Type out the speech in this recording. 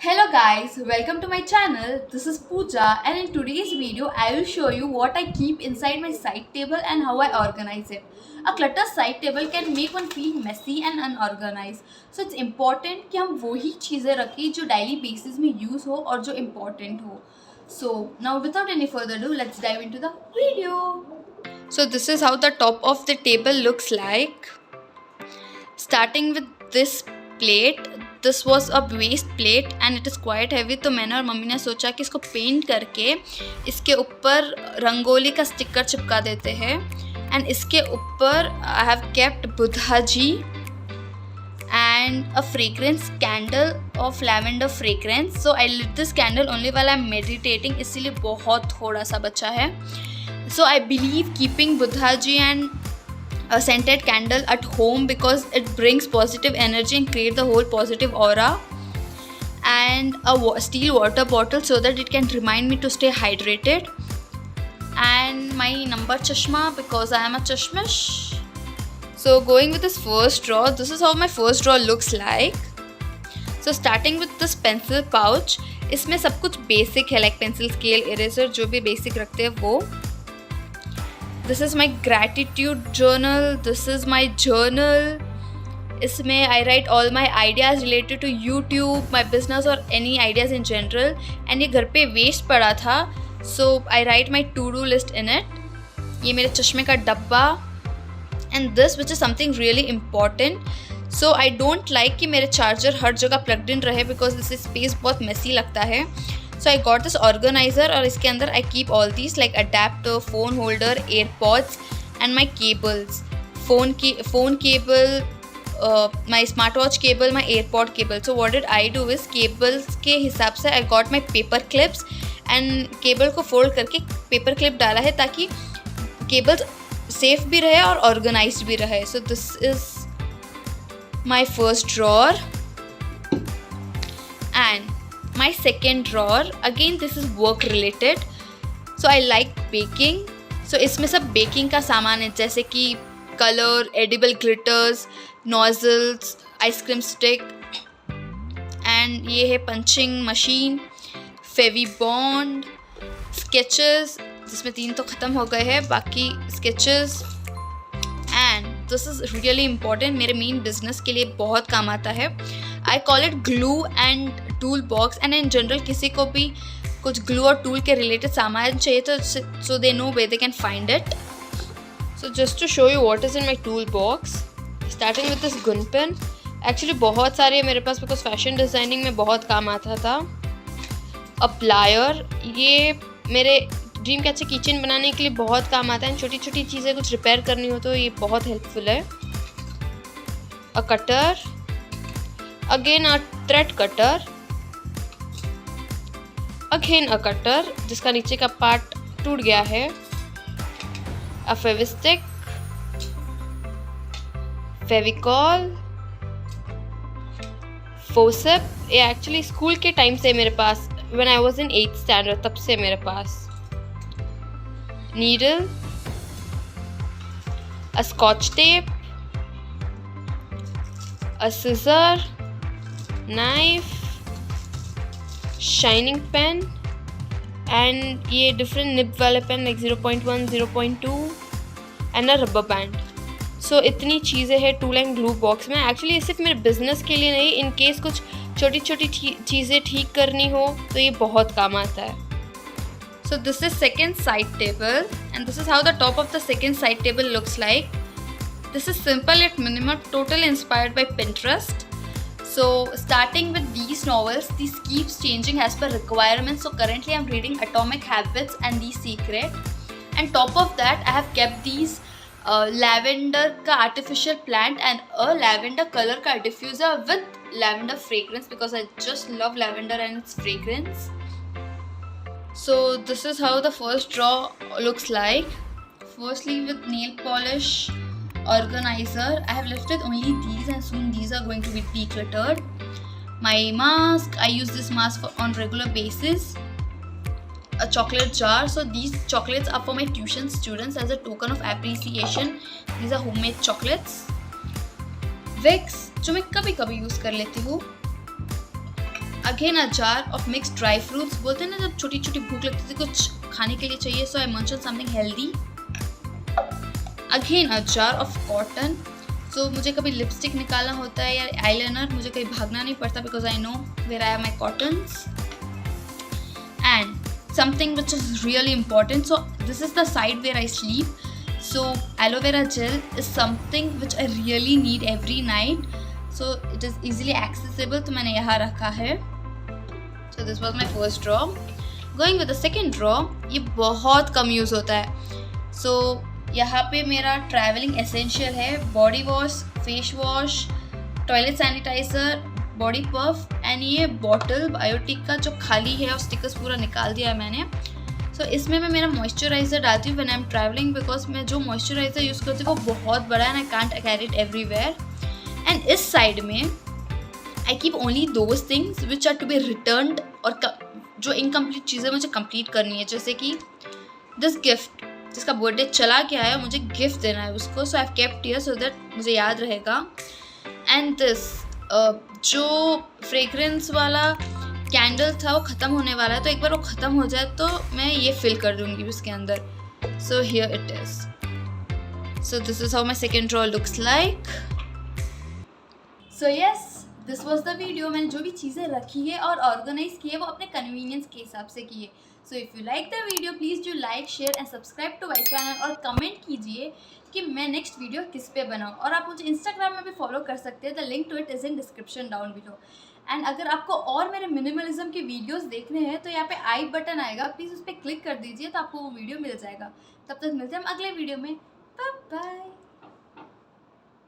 Hello guys, welcome to my channel. This is Pooja and in today's video I will show you what I keep inside my side table and how I organize it. A cluttered side table can make one feel messy and unorganized. So it's important कि हम वही चीज़ें रखें जो daily basis में use हो और जो important हो. So now without any further ado, let's dive into the video. So this is how the top of the table looks like. Starting with this plate, this was a waste plate and it is quite heavy, तो मैंने और mummy ने सोचा कि इसको paint करके इसके ऊपर रंगोली का स्टिकर चिपका देते हैं. एंड इसके ऊपर I have kept Buddha ji and a fragrance candle of lavender fragrance. So I lit this candle only while I am meditating, इसीलिए बहुत थोड़ा सा बचा है. So I believe keeping Buddha ji and a scented candle at home because it brings positive energy and create the whole positive aura, and a steel water bottle so that it can remind me to stay hydrated, and my number chashma because I am a chashmish. So going with this first drawer, this is how my first drawer looks like. So starting with this pencil pouch, इसमें सब कुछ basic है, like pencil, scale, eraser, जो भी basic रखते हैं वो. This is my gratitude journal. This is my journal. इसमें I write all my ideas related to YouTube, my business और any ideas in general. And ये घर पे waste पड़ा था, so I write my to-do list in it. ये मेरे चश्मे का डब्बा. And this which is something really important. So I don't like कि मेरे charger हर जगह plugged in रहे because this space बहुत messy लगता है. So I got this organizer और इसके अंदर I keep all these like adapter, phone holder, AirPods and my cables. Phone cable, my smartwatch cable, my AirPod cable. So what did I do is cables के हिसाब से I got my paper clips and cable को fold करके paper clip डाला है ताकि cables safe भी रहे और organized भी रहे. So this is my first drawer. And my second drawer, again this is work related. So I like baking. So इसमें सब baking का सामान है जैसे कि color, edible glitters, nozzles, ice cream stick, and ये है punching machine, Fevibond, sketches जिसमें 3 तो ख़त्म हो गए हैं, बाकी sketches. And this is really important, मेरे मेन बिजनेस के लिए बहुत काम आता है. I call it glue and tool box, and in general किसी को भी कुछ glue और tool के related सामान चाहिए तो so they know where they can find it. So just to show you what is in my tool box, starting with this gun pen. Actually बहुत सारे मेरे पास because fashion designing में बहुत काम आता था. A plier, ये मेरे ड्रीम कैचे किचन बनाने के लिए बहुत काम आता है. छोटी छोटी चीज़ें कुछ रिपेयर करनी हो तो ये बहुत हेल्पफुल है. A cutter, again a thread cutter, again a cutter जिसका नीचे का पार्ट टूट गया है. अ फेविस्टिक, फेविकॉल, फोसेप. ये एक्चुअली स्कूल के टाइम से मेरे पास, when I was in 8th standard, तब से मेरे पास. Needle, a scotch tape, a scissor, knife, shining pen, and ये different nib वाले pen like 0.1, 0.2 and a rubber band. So इतनी चीज़ें हैं टूल एंड ग्लू बॉक्स में. एक्चुअली ये सिर्फ मेरे बिजनेस के लिए नहीं, इन केस कुछ छोटी छोटी चीज़ें ठीक करनी हो तो ये बहुत काम आता है. So this is second side table, and this is how the top of the second side table looks like. This is simple yet minimal, totally inspired by Pinterest. So starting with these novels, these keeps changing as per requirements. So currently I'm reading Atomic Habits and The Secret. And top of that I have kept these lavender ka artificial plant and a lavender color ka diffuser with lavender fragrance because I just love lavender and its fragrance. So this is how the first drawer looks like. Firstly with nail polish organizer, I have lifted only these and soon these are going to be decluttered. My mask, I use this mask on regular basis. A chocolate jar, so these chocolates are for my tuition students as a token of appreciation. These are homemade chocolates. Vicks जो मैं कभी कभी use कर लेती हूँ. Again a jar of mixed dry fruits. बोलते हैं ना जब छोटी छोटी भूख लगती थी कुछ खाने के लिए चाहिए, so I mention something healthy. Again a jar of cotton. So मुझे कभी लिपस्टिक निकालना होता है या आईलाइनर, मुझे कहीं भागना नहीं पड़ता because I know where I have my cottons. And something which is really important, so this is the side where I sleep, so aloe vera gel is something which I really need every night, so it is easily accessible, तो मैंने यहाँ रखा है. So this was my first draw. Going with the second draw, ये बहुत कम use होता है. So यहाँ पे मेरा ट्रैवलिंग एसेंशियल है, body wash, face wash, toilet sanitizer, body puff and ये बॉटल बायोटिक का जो खाली है और स्टिकर्स पूरा निकाल दिया है मैंने. सो इसमें मैं मेरा मॉइस्चराइज़र डालती हूँ when I am travelling, because मैं जो मॉइस्चराइज़र यूज़ करती हूँ वो बहुत बड़ा है and I can't carry it everywhere. And इस साइड में I keep only those things which are to be returned, और जो इनकम्प्लीट चीज़ें मुझे कंप्लीट करनी है, जैसे कि दिस गिफ्ट जिसका बर्थडे चला गया है, मुझे गिफ्ट देना है उसको, so I have kept here so that मुझे याद रहेगा. एंड दिस जो फ्रेग्रेंस वाला कैंडल था वो ख़त्म होने वाला है, तो एक बार वो ख़त्म हो जाए तो मैं ये फिल कर दूँगी उसके अंदर. So here it is. So this is how my second draw looks like. So yes, this was the video. मैंने जो भी चीज़ें रखी है और ऑर्गेनाइज की है वो अपने कन्वीनियंस के हिसाब से की है. So if you like the video please do like, share and subscribe to my channel, और कमेंट कीजिए कि मैं नेक्स्ट वीडियो किस पे बनाऊँ. और आप मुझे इंस्टाग्राम में भी फॉलो कर सकते हैं, the link to it is in description down below. And अगर आपको और मेरे मिनिमलिज्म के वीडियोस देखने हैं तो यहाँ पे आई बटन आएगा, प्लीज़ उस पर क्लिक कर दीजिए तो आपको वो वीडियो मिल जाएगा. तब तक मिलते हैं हम अगले वीडियो में. Bye bye.